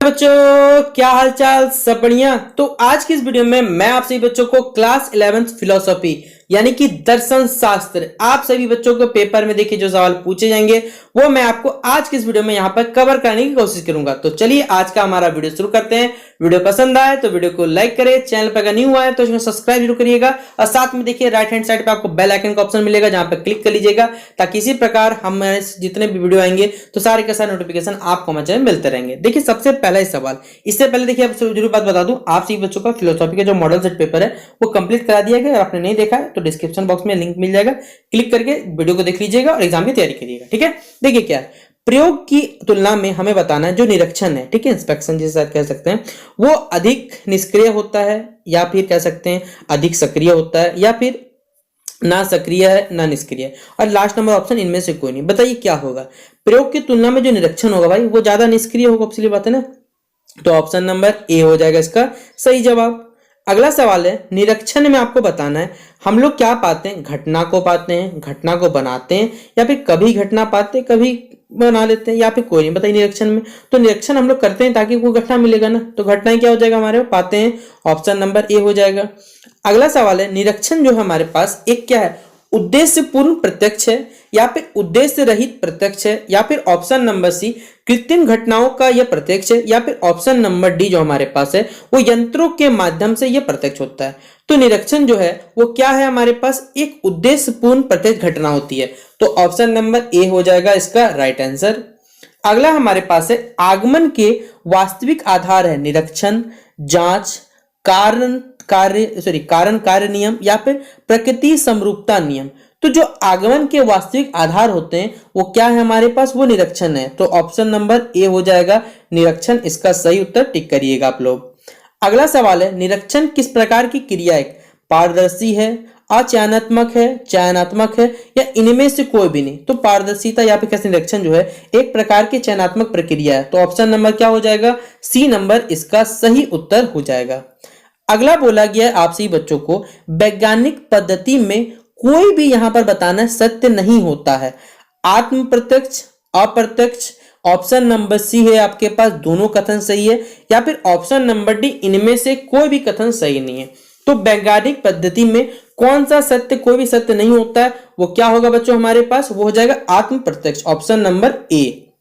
बच्चों, क्या हाल चाल? सब बढ़िया। तो आज की इस वीडियो में मैं आप सभी बच्चों को क्लास 11th फिलोसॉफी यानी कि दर्शन शास्त्र, आप सभी बच्चों को पेपर में देखिए जो सवाल पूछे जाएंगे वो मैं आपको आज की इस वीडियो में यहाँ पर कवर करने की कोशिश करूंगा। तो चलिए आज का हमारा वीडियो शुरू करते हैं। वीडियो पसंद आए तो वीडियो को लाइक करें, चैनल पर अगर न्यू आए तो इसमें सब्सक्राइब जरूर करिएगा और साथ में देखिए राइट हैंड साइड पे आपको बेल आइकन का ऑप्शन मिलेगा जहां पर क्लिक कर लीजिएगा ताकि इसी प्रकार हमारे जितने भी वीडियो आएंगे तो सारे के सारे नोटिफिकेशन आपको हमारे चैनल मिलते रहेंगे। देखिए सबसे पहला सवाल, इससे पहले देखिए आपसे जरूर बात बता दूं, आप सभी बच्चों का फिलोसॉफी का जो मॉडल सेट पेपर है वो कंप्लीट करा दिया गया। अगर आपने नहीं देखा है तो डिस्क्रिप्शन बॉक्स में लिंक मिल जाएगा, क्लिक करके वीडियो को देख लीजिएगा और एग्जाम की तैयारी करिएगा। ठीक है, देखिए क्या है, प्रयोग की तुलना में हमें बताना है जो निरीक्षण है, ठीक है, इंस्पेक्शन जिसे कह सकते हैं, वो अधिक निष्क्रिय होता है या फिर कह सकते हैं अधिक सक्रिय होता है या फिर ना सक्रिय है ना निष्क्रिय। और लास्ट नंबर ऑप्शन इनमें से कोई नहीं। बताइए क्या होगा? प्रयोग की तुलना में जो निरीक्षण होगा भाई वो ज्यादा निष्क्रिय होगा, पिछली बात है ना, तो ऑप्शन नंबर ए हो जाएगा इसका सही जवाब। अगला सवाल है, निरीक्षण में आपको बताना है हम लोग क्या पाते हैं, घटना को पाते हैं, घटना को बनाते हैं या फिर कभी घटना पाते कभी बना लेते हैं या फिर कोई नहीं। बताइए निरीक्षण में, तो निरीक्षण हम लोग करते हैं ताकि कोई घटना मिलेगा ना, तो घटनाएं क्या हो जाएगा हमारे पाते हैं, ऑप्शन नंबर ए हो जाएगा। अगला सवाल है, निरीक्षण जो है हमारे पास एक क्या है, उद्देश्यपूर्ण प्रत्यक्ष है या फिर उद्देश्य रहित प्रत्यक्ष है या फिर ऑप्शन नंबर सी कृत्रिम घटनाओं का यह प्रत्यक्ष है या फिर ऑप्शन नंबर डी जो हमारे पास है वो यंत्रों के माध्यम से यह प्रत्यक्ष होता है। तो निरीक्षण जो है वो क्या है हमारे पास, एक उद्देश्यपूर्ण प्रत्यक्ष घटना होती है, तो ऑप्शन नंबर ए हो जाएगा इसका राइट आंसर। अगला हमारे पास है, आगमन के वास्तविक आधार है निरीक्षण, जांच, कारण कार्य नियम या फिर प्रकृति समरूपता नियम। तो जो आगमन के वास्तविक आधार होते हैं वो क्या है हमारे पास, वो निरीक्षण है, तो ऑप्शन नंबर ए हो जाएगा निरीक्षण, इसका सही उत्तर टिक करिएगा आप लोग। अगला सवाल है, निरीक्षण किस प्रकार की क्रिया है, पारदर्शी है, अचयनात्मक है, चयनात्मक है या इनमें से कोई भी नहीं। तो पारदर्शिता या फिर कैसे निरीक्षण जो है एक प्रकार की चयनात्मक प्रक्रिया है, तो ऑप्शन नंबर क्या हो जाएगा, सी नंबर इसका सही उत्तर हो जाएगा। अगला बोला गया है आप सभी बच्चों को, वैज्ञानिक पद्धति में कोई भी यहां पर बताना सत्य नहीं होता है, आत्म प्रत्यक्ष, अप्रत्यक्ष, ऑप्शन नंबर सी है आपके पास दोनों कथन सही है या फिर ऑप्शन नंबर डी इनमें से कोई भी कथन सही नहीं है। तो वैज्ञानिक पद्धति में कौन सा सत्य, कोई भी सत्य नहीं होता है, वो क्या होगा बच्चों हमारे पास, वो हो जाएगा आत्म प्रत्यक्ष, ऑप्शन नंबर ए।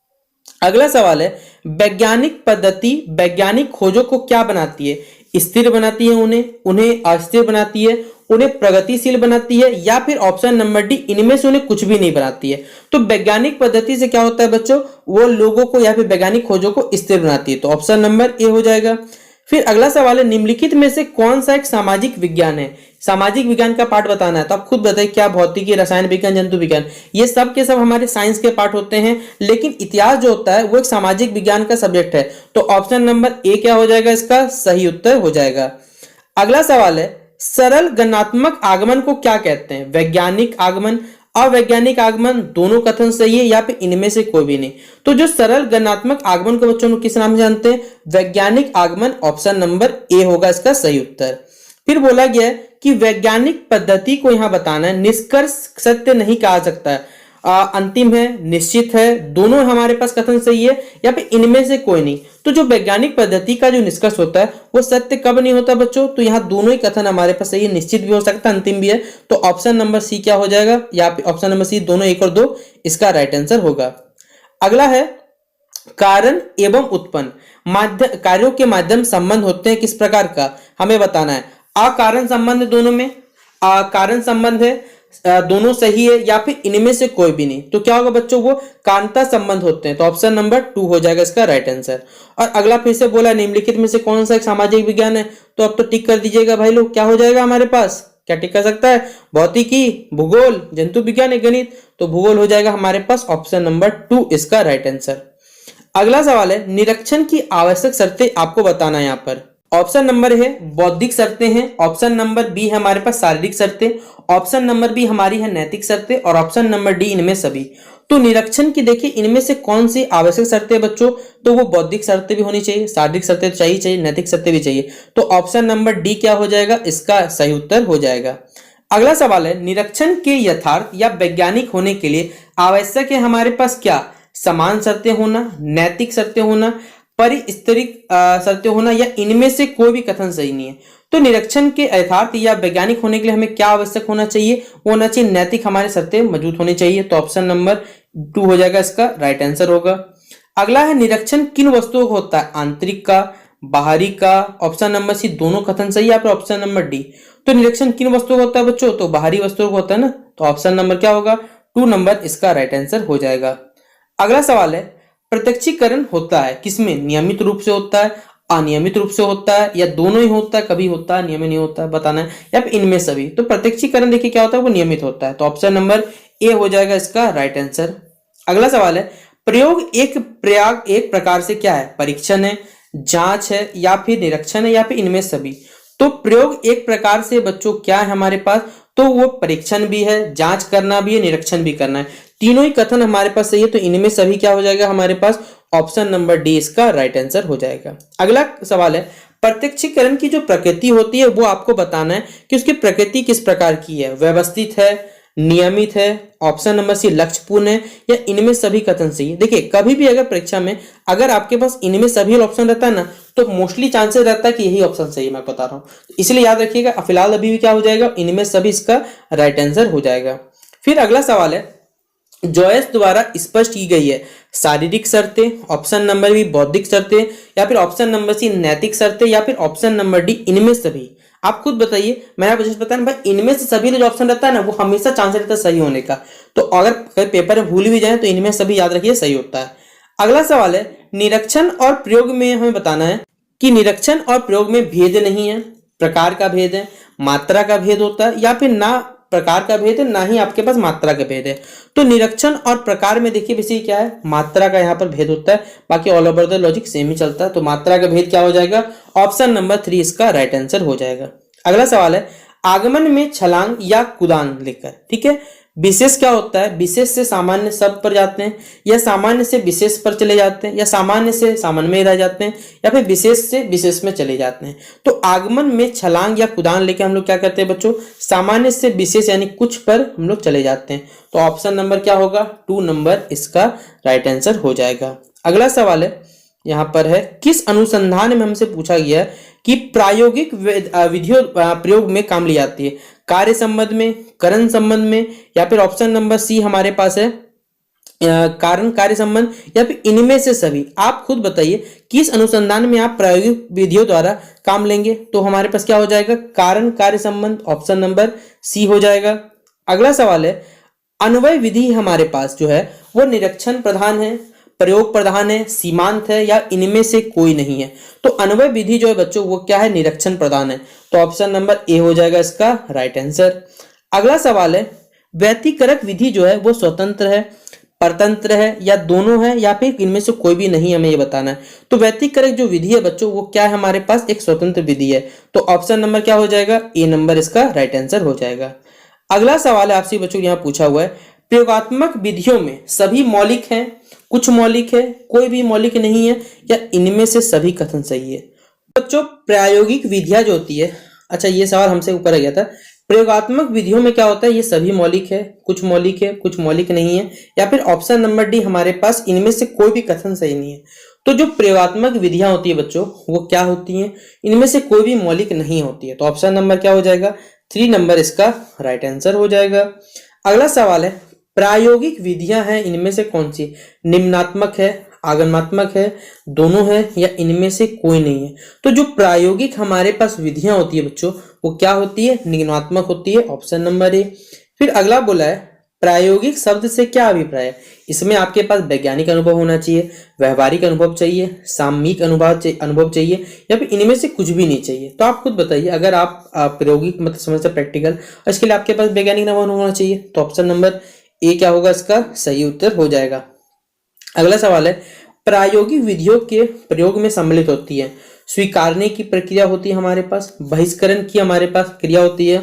अगला सवाल है, वैज्ञानिक पद्धति वैज्ञानिक खोजों को क्या बनाती है, स्थिर बनाती है, उन्हें अस्थिर बनाती है, उन्हें प्रगतिशील बनाती है या फिर ऑप्शन नंबर डी इनमें से उन्हें कुछ भी नहीं बनाती है। तो वैज्ञानिक पद्धति से क्या होता है बच्चों, वो लोगों को या फिर वैज्ञानिक खोजों को स्थिर बनाती है, तो ऑप्शन नंबर ए हो जाएगा। फिर अगला सवाल है, निम्नलिखित में से कौन सा एक सामाजिक विज्ञान है, सामाजिक विज्ञान का पार्ट बताना है, तो आप खुद बताइए क्या भौतिकी, रसायन विज्ञान, जंतु विज्ञान, ये सब के सब हमारे साइंस के पार्ट होते हैं, लेकिन इतिहास जो होता है वो एक सामाजिक विज्ञान का सब्जेक्ट है, तो ऑप्शन नंबर ए क्या हो जाएगा, इसका सही उत्तर हो जाएगा। अगला सवाल है, सरल गणनात्मक आगमन को क्या कहते हैं, वैज्ञानिक आगमन, अवैज्ञानिक आगमन, दोनों कथन सही है या फिर इनमें से कोई भी नहीं। तो जो सरल गणनात्मक आगमन को बच्चों किस नाम से जानते हैं, वैज्ञानिक आगमन, ऑप्शन नंबर ए होगा इसका सही उत्तर। फिर बोला गया है कि वैज्ञानिक पद्धति को यहां बताना है, निष्कर्ष सत्य नहीं कहा सकता है, अंतिम है, निश्चित है, दोनों हमारे पास कथन सही है या फिर इनमें से कोई नहीं। तो जो वैज्ञानिक पद्धति का जो निष्कर्ष होता है वो सत्य कब नहीं होता बच्चों, तो यहाँ दोनों ही कथन हमारे पास सही है, निश्चित भी हो सकता है, अंतिम भी है, तो ऑप्शन नंबर सी क्या हो जाएगा, या फिर ऑप्शन नंबर सी दोनों 1 और 2 इसका राइट आंसर होगा। अगला है, कारण एवं उत्पन्न कार्यों के माध्यम संबंध होते हैं किस प्रकार का, हमें बताना है, अकारण संबंध, दोनों में कारण संबंध है, दोनों सही है या फिर इनमें से कोई भी नहीं, तो क्या होगा बच्चों, वो कांता संबंध होते हैं, तो ऑप्शन नंबर 2 हो जाएगा इसका राइट आंसर। और अगला फिर से बोला, निम्नलिखित में से कौन सा एक सामाजिक विज्ञान है, तो अब तो टिक कर दीजिएगा भाई लोग, क्या हो जाएगा हमारे पास, क्या टिक कर सकता है, भौतिकी, भूगोल, जंतु विज्ञान, गणित, तो भूगोल हो जाएगा हमारे पास ऑप्शन नंबर 2 इसका राइट आंसर। अगला सवाल है, निरीक्षण की आवश्यक शर्तें आपको बताना है यहाँ पर, ऑप्शन नंबर है बौद्धिक शर्तें हैं, ऑप्शन नंबर बी है हमारे पास शारीरिक शर्तें, ऑप्शन नंबर बी हमारी है नैतिक शर्तें और ऑप्शन नंबर डी इनमें सभी। तो निरीक्षण की देखिए इनमें से कौन सी आवश्यक शर्तें बच्चों, तो वो बौद्धिक शर्तें भी होनी चाहिए, शारीरिक शर्तें तो चाहिए, नैतिक शर्तें भी चाहिए, तो ऑप्शन नंबर डी क्या हो जाएगा, इसका सही उत्तर हो जाएगा। अगला सवाल है, निरीक्षण के यथार्थ या वैज्ञानिक होने के लिए आवश्यक है हमारे पास क्या, समान शर्तें होना, नैतिक शर्तें होना, परिस्थितिक शर्तें होना या इनमें से कोई भी कथन सही नहीं है। तो निरीक्षण के यथार्थ या वैज्ञानिक होने के लिए हमें क्या आवश्यक होना चाहिए? वो होना चाहिए नैतिक हमारे शर्तें मौजूद होनी चाहिए। तो ऑप्शन नंबर 2 हो जाएगा, इसका राइट आंसर होगा। अगला है निरीक्षण किन वस्तुओं का होता है? आंतरिक का, बाहरी का। ऑप्शन नंबर सी दोनों कथन सही है, ऑप्शन नंबर डी। तो निरीक्षण किन वस्तुओं का होता है बच्चों? तो बाहरी वस्तुओं का होता है ना। तो ऑप्शन नंबर क्या होगा? 2 नंबर इसका राइट आंसर हो जाएगा। अगला सवाल है प्रत्यक्षीकरण होता है किसमें? नियमित रूप से होता है, अनियमित रूप से होता है, या दोनों ही होता है, कभी होता है नियमित नहीं होता है, बताना है, या फिर इनमें सभी। तो प्रत्यक्षीकरण देखिए क्या होता है, वो नियमित होता है। तो ऑप्शन नंबर ए हो जाएगा इसका राइट आंसर। अगला सवाल है प्रयोग एक प्रकार से क्या है? परीक्षण है, जांच है, या फिर निरीक्षण है, या फिर इनमें सभी। तो प्रयोग एक प्रकार से बच्चों क्या है हमारे पास? तो वो परीक्षण भी है, जांच करना भी है, निरीक्षण भी करना है, तीनों ही कथन हमारे पास सही है। तो इनमें सभी क्या हो जाएगा हमारे पास? ऑप्शन नंबर डी इसका राइट आंसर हो जाएगा। अगला सवाल है प्रत्यक्षीकरण की जो प्रकृति होती है वो आपको बताना है कि उसकी प्रकृति किस प्रकार की है? व्यवस्थित है, नियमित है, ऑप्शन नंबर सी लक्ष्यपूर्ण है, या इनमें सभी कथन सही है। देखिए कभी भी अगर परीक्षा में अगर आपके पास इनमें सभी ऑप्शन रहता है ना, तो मोस्टली चांसेस रहता है कि यही ऑप्शन सही है, मैं बता रहा हूं। इसलिए याद रखिएगा फिलहाल अभी भी क्या हो जाएगा? इनमें सभी इसका राइट आंसर हो जाएगा। फिर अगला सवाल है जॉयस द्वारा स्पष्ट की गई है शारीरिक शर्तें, ऑप्शन नंबर बी बौद्धिक शर्तें, या फिर ऑप्शन नंबर सी नैतिक शर्तें, या फिर ऑप्शन नंबर डी इनमें सभी। आप खुद बताइए। मैंने आपको जैसे बताया ना भाई, इनमें से सभी जो ऑप्शन रहता है ना, वो हमेशा चांस रहता है सही होने का। तो अगर कहीं पेपर में भूल भी जाए तो इनमें सभी याद रखिए सही होता है। अगला सवाल है निरीक्षण और प्रयोग में हमें बताना है कि निरीक्षण और प्रयोग में भेद नहीं है, प्रकार का भेद है, मात्रा का भेद होता है, या फिर ना प्रकार का भेद है ना ही आपके पास मात्रा का भेद है। तो निरीक्षण और प्रकार में देखिए बेसिकली क्या है? मात्रा का यहाँ पर भेद होता है, बाकी all over the logic same ही चलता है। तो मात्रा का भेद क्या हो जाएगा? ऑप्शन नंबर 3 इसका राइट आंसर हो जाएगा। अगला सवाल है आगमन में छलांग या कूदान लेकर, ठीक है, विशेष क्या होता है? विशेष से सामान्य शब्द पर जाते हैं, या सामान्य से विशेष पर चले जाते हैं, या सामान्य से सामान्य में रह जाते हैं, या फिर विशेष से विशेष में चले जाते हैं। तो आगमन में छलांग या कूदान लेके हम लोग क्या करते हैं बच्चों? सामान्य से विशेष यानी कुछ पर हम लोग चले जाते हैं। तो ऑप्शन नंबर क्या होगा? 2 नंबर इसका राइट आंसर हो जाएगा। अगला सवाल है यहाँ पर है किस अनुसंधान में हमसे पूछा गया है कि प्रायोगिक विधियों प्रयोग में काम ली जाती है? कार्य संबंध में, करण संबंध में, या फिर ऑप्शन नंबर सी हमारे पास है कारण कार्य संबंध, या फिर इनमें से सभी। आप खुद बताइए किस अनुसंधान में आप प्रायोगिक विधियों द्वारा काम लेंगे? तो हमारे पास क्या हो जाएगा? कारण कार्य संबंध, ऑप्शन नंबर सी हो जाएगा। अगला सवाल है अन्वय विधि हमारे पास जो है वो निरीक्षण प्रधान है, प्रयोग प्रधान है, सीमांत है, या इनमें से कोई नहीं है? तो अन्वय विधि जो है बच्चों वो क्या है? निरीक्षण प्रधान है। तो ऑप्शन नंबर ए हो जाएगा इसका राइट आंसर। अगला सवाल है व्यतिकरक विधि जो है वो स्वतंत्र है, परतंत्र है, या दोनों है, या फिर इनमें से कोई भी नहीं, हमें ये बताना है। तो व्यतिकरक जो विधि है बच्चों वो क्या है? हमारे पास एक स्वतंत्र विधि है। तो ऑप्शन नंबर क्या हो जाएगा? ए नंबर इसका राइट आंसर हो जाएगा। अगला सवाल है आपसे बच्चों यहाँ पूछा हुआ है प्रयोगात्मक विधियों में सभी मौलिक हैं, कुछ मौलिक है, कोई भी मौलिक नहीं है, या इनमें से सभी कथन सही है? बच्चों प्रायोगिक विधियां जो होती है, अच्छा ये सवाल हमसे ऊपर आ गया था, प्रयोगात्मक विधियों में क्या होता है? ये सभी मौलिक है, कुछ मौलिक नहीं है, या फिर ऑप्शन नंबर डी हमारे पास इनमें से कोई भी कथन सही नहीं है। तो जो प्रयोगात्मक विधियां होती है बच्चों वो क्या होती हैं? इनमें से कोई भी मौलिक नहीं होती है। तो ऑप्शन नंबर क्या हो जाएगा? 3 नंबर इसका राइट आंसर हो जाएगा। अगला सवाल है प्रायोगिक विधियां हैं इनमें से कौन सी? निम्नात्मक है, आगमनात्मक है, दोनों है, या इनमें से कोई नहीं है? तो जो प्रायोगिक हमारे पास विधियां होती है बच्चों वो क्या होती है? निम्नात्मक होती है, ऑप्शन नंबर ए। फिर अगला बोला है प्रायोगिक शब्द से क्या अभिप्राय है? इसमें आपके पास वैज्ञानिक अनुभव होना चाहिए, व्यवहारिक अनुभव चाहिए, सामयिक अनुभव चाहिए, या फिर इनमें से कुछ भी नहीं चाहिए। तो आप खुद बताइए अगर आप प्रायोगिक मतलब समझते प्रैक्टिकल, इसके लिए आपके पास वैज्ञानिक अनुभव होना चाहिए। तो ऑप्शन नंबर ए क्या होगा? इसका सही उत्तर हो जाएगा। अगला सवाल है प्रायोगिक विधियों के प्रयोग में सम्मिलित होती है स्वीकारने की प्रक्रिया होती है हमारे पास, बहिष्करण की हमारे पास क्रिया होती है,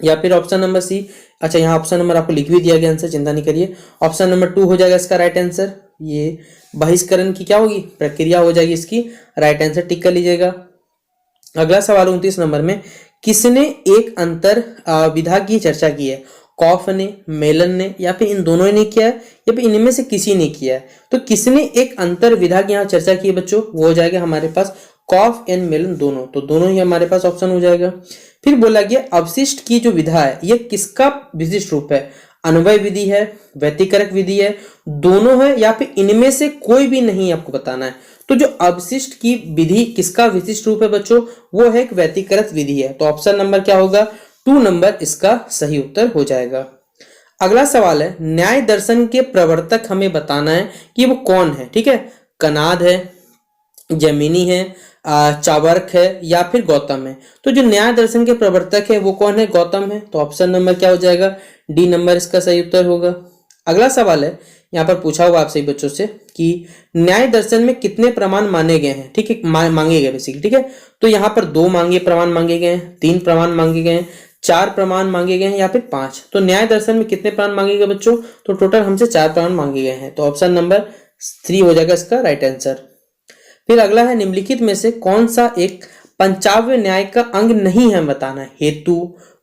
या फिर ऑप्शन नंबर सी। अच्छा यहाँ ऑप्शन नंबर आपको लिख भी दिया गया आंसर, चिंता नहीं करिए। ऑप्शन नंबर 2 हो जाएगा इसका राइट आंसर। ये बहिष्करण की क्या होगी? प्रक्रिया हो जाएगी, इसकी राइट आंसर टिक कर लीजिएगा। अगला सवाल 29 नंबर में किसने एक अंतर विधा की चर्चा की है? कॉफ ने, मेलन ने, या फिर इन दोनों ने किया है, या फिर इनमें से किसी ने किया है। तो किसने एक अंतर विधा की यहाँ चर्चा की है बच्चों, वो हो जाएगा हमारे पास कॉफ एंड मेलन दोनों, तो दोनों ही हमारे पास ऑप्शन हो जाएगा। फिर बोला गया अवशिष्ट की जो विधा है ये किसका विशिष्ट रूप है, अन्वय विधि है, व्यतिकरक विधि है, दोनों है, या फिर इनमें से कोई भी नहीं आपको बताना है। तो जो अवशिष्ट की विधि किसका विशिष्ट रूप है बच्चों, वो है एक व्यतिकरक विधि है। तो ऑप्शन नंबर क्या होगा, 2 नंबर इसका सही उत्तर हो जाएगा। अगला सवाल है, न्याय दर्शन के प्रवर्तक हमें बताना है कि वो कौन है। ठीक है, कनाद है, जैमिनी है, चावर्क है, या फिर गौतम है। तो जो न्याय दर्शन के प्रवर्तक है वो कौन है, गौतम है। तो ऑप्शन नंबर क्या हो जाएगा, डी नंबर इसका सही उत्तर होगा। अगला सवाल है, यहाँ पर पूछा हुआ आपसे बच्चों से कि न्याय दर्शन में कितने प्रमाण माने गए हैं। ठीक है, मांगे गए बेसिकली। ठीक है, तो यहाँ पर 2 प्रमाण मांगे गए हैं, 3 प्रमाण मांगे गए हैं, 4 प्रमाण मांगे गए हैं, या फिर 5। तो न्याय दर्शन में कितने प्रमाण मांगे गए बच्चों, तो टोटल हमसे 4 प्रमाण मांगे गए हैं। तो ऑप्शन नंबर 3 हो जाएगा इसका राइट आंसर। फिर अगला है, निम्नलिखित में से कौन सा एक पंचावय न्याय का अंग नहीं है बताना है, हेतु,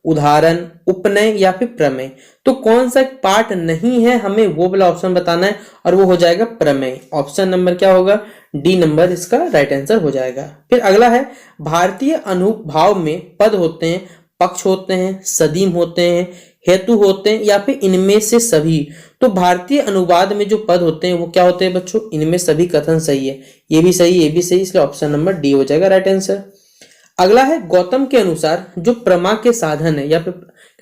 उदाहरण, उपनय, या फिर प्रमेय। तो कौन सा पार्ट नहीं है हमें वो वाला ऑप्शन बताना है, और वो हो जाएगा प्रमेय। ऑप्शन नंबर क्या होगा, डी नंबर इसका राइट आंसर हो जाएगा। फिर अगला है, भारतीय अनुभाव में पद होते हैं, पक्ष होते हैं, सदीम होते हैं, हेतु होते हैं, या फिर इनमें से सभी। तो भारतीय अनुवाद में जो पद होते हैं वो क्या होते हैं बच्चों, इनमें सभी कथन सही है, ये भी सही, ये भी सही, इसलिए ऑप्शन नंबर डी हो जाएगा राइट आंसर। अगला है, गौतम के अनुसार जो प्रमा के साधन है, या फिर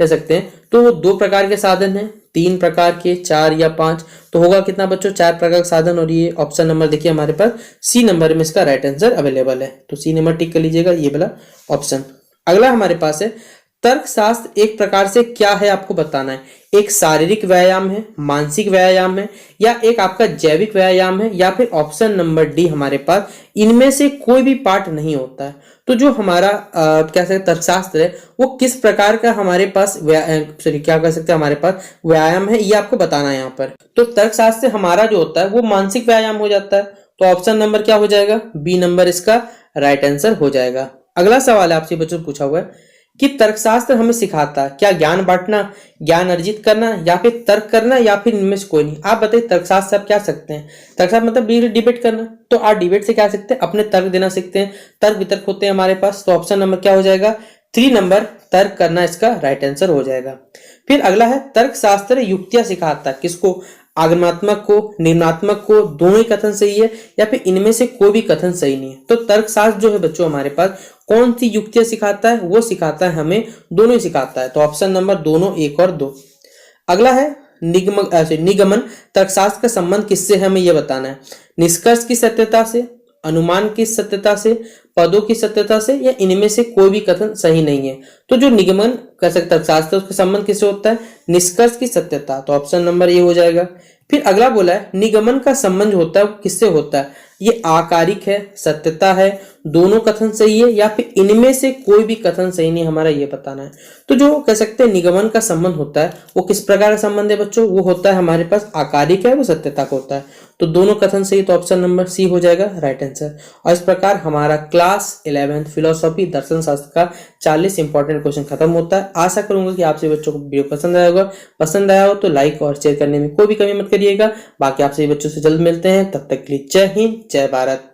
कह सकते हैं तो वो 2 प्रकार के साधन हैं, 3 प्रकार के, 4 या 5। तो होगा कितना बच्चों, 4 प्रकार के साधन। और ये ऑप्शन नंबर देखिए हमारे पास सी नंबर में इसका राइट आंसर अवेलेबल है, तो सी नंबर टिक कर लीजिएगा, ये वाला ऑप्शन। अगला हमारे पास है, तर्कशास्त्र एक प्रकार से क्या है आपको बताना है, एक शारीरिक व्यायाम है, मानसिक व्यायाम है, या एक आपका जैविक व्यायाम है, या फिर ऑप्शन नंबर डी हमारे पास इनमें से कोई भी पार्ट नहीं होता है। तो जो हमारा क्या सकते तर्कशास्त्र है वो किस प्रकार का हमारे पास क्या कह सकते हैं हमारे पास व्यायाम है, ये आपको बताना है यहाँ पर। तो तर्कशास्त्र हमारा जो होता है वो मानसिक व्यायाम हो जाता है। तो ऑप्शन नंबर क्या हो जाएगा, बी नंबर इसका राइट आंसर हो जाएगा। अगला सवाल है आपसे बच्चों पूछा हुआ है कि तर्कशास्त्र हमें सिखाता है क्या, ज्ञान बांटना, ज्ञान अर्जित करना, या फिर तर्क करना, या फिर इनमें से कोई नहीं। आप बताइए तर्कशास्त्र आप क्या सकते हैं, तर्कशास्त्र मतलब डिबेट करना। तो आप डिबेट से क्या सीखते हैं, अपने तर्क देना सीखते हैं, तर्क वितर्क होते हैं हमारे पास। तो ऑप्शन नंबर क्या हो जाएगा, 3 नंबर तर्क करना इसका राइट आंसर हो जाएगा। फिर अगला है, तर्कशास्त्र युक्तियां सिखाता है किसको, आगमनात्मक को, निम्नात्मक को, दोनों ही कथन सही है, या फिर इनमें से कोई भी कथन सही नहीं है। तो तर्कशास्त्र जो है बच्चों हमारे पास कौन सी युक्तियां सिखाता है, वो सिखाता है हमें दोनों ही सिखाता है। तो ऑप्शन नंबर दोनों, 1 और 2। अगला है, निगमन तर्कशास्त्र का संबंध किससे है हमें यह बताना है, निष्कर्ष की सत्यता से, अनुमान की सत्यता से, पदों की सत्यता से, या इनमें से कोई भी कथन सही नहीं है। तो जो निगमन कर सकता तर्कशास्त्र उसका संबंध किससे होता है, निष्कर्ष की सत्यता। तो ऑप्शन नंबर ये हो जाएगा। फिर अगला बोला है, निगमन का संबंध होता है किससे होता है, ये आकारिक है, सत्यता है, दोनों कथन सही है, या फिर इनमें से कोई भी कथन सही नहीं, हमारा ये बताना है। तो जो कह सकते हैं निगमन का संबंध होता है वो किस प्रकार का संबंध है बच्चों, वो होता है हमारे पास आकारिक है, वो सत्यता का होता है। तो दोनों कथन सही, तो ऑप्शन नंबर सी हो जाएगा राइट आंसर। और इस प्रकार हमारा क्लास 11th फिलोसॉफी दर्शन शास्त्र का 40 इंपॉर्टेंट क्वेश्चन खत्म होता है। आशा करूंगा कि आपसे बच्चों को वीडियो पसंद आया होगा। पसंद आया हो तो लाइक और शेयर करने में कोई भी कमी मत करिएगा। बाकी आपसे बच्चों से जल्द मिलते हैं, तब तक के लिए जय हिंद, जय भारत।